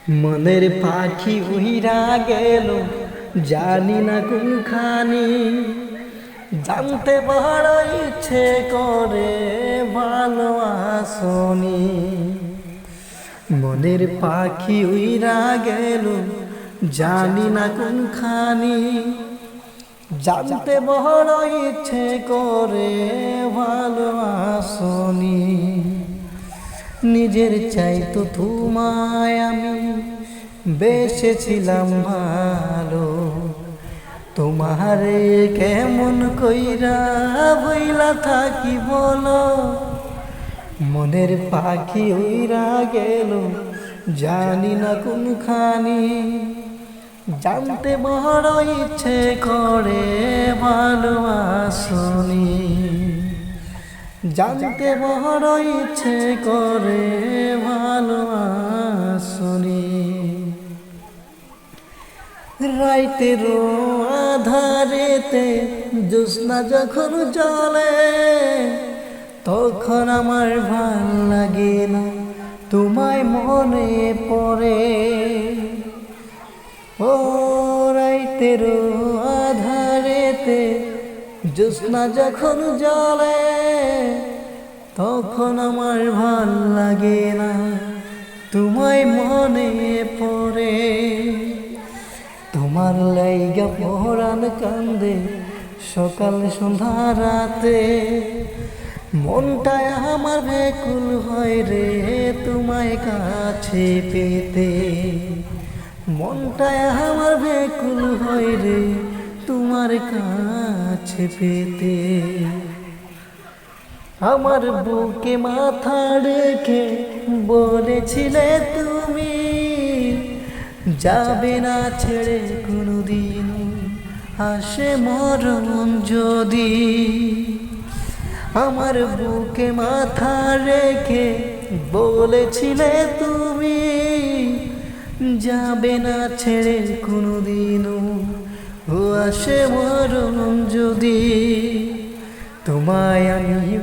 মনের পাখি উইরা গেল, জানি না কোনখানি। জানতে বড় ইচ্ছে করে, ভালো আসনি। মনের পাখি উইরা গেল, জানি না কোনখানি। জানতে বড় ইচ্ছে করে, ভালো আসনি। নিজের চাইতো তোমায় আমি বেসেছিলাম ভালো, তোমারে কেমন কইরা বইলা থাকি বলো। মনের পাখি উইরা গেল, জানি না কোনখানি। জানতে বড় ইচ্ছে করে, ভালোবাসনি। জানতে বড় ইচ্ছে করে, ভালোবাসনি। রাইতের আধারেতে জ্যোৎস্না যখন জ্বলে, তখন আমার ভাল লাগে না, তোমায় মনে পড়ে। ও রাইতের আধারেতে জ্যোৎস্না যখন জ্বলে, তখন আমার ভাল লাগে না, তোমায় মনে পড়ে। তোমার লাইগা পরাণ কান্দে, সকাল সন্ধ্যা রাতে। মনটায় আমার ব্যাকুল হয় রে, তোমায় কাছে পেতে। মনটায় আমার ব্যাকুল হয় রে, তোমার কাছে পেতে। আমার বুকে মাথা রেখে বলেছিলে তুমি, যাবে না ছেড়ে কোনোদিন, আসে মরণ যদি। আমার বুকে মাথা রেখে বলেছিলে তুমি, যাবে না ছেড়ে কোনোদিনও, ও আসে মরণ যদি। তোমায় আমি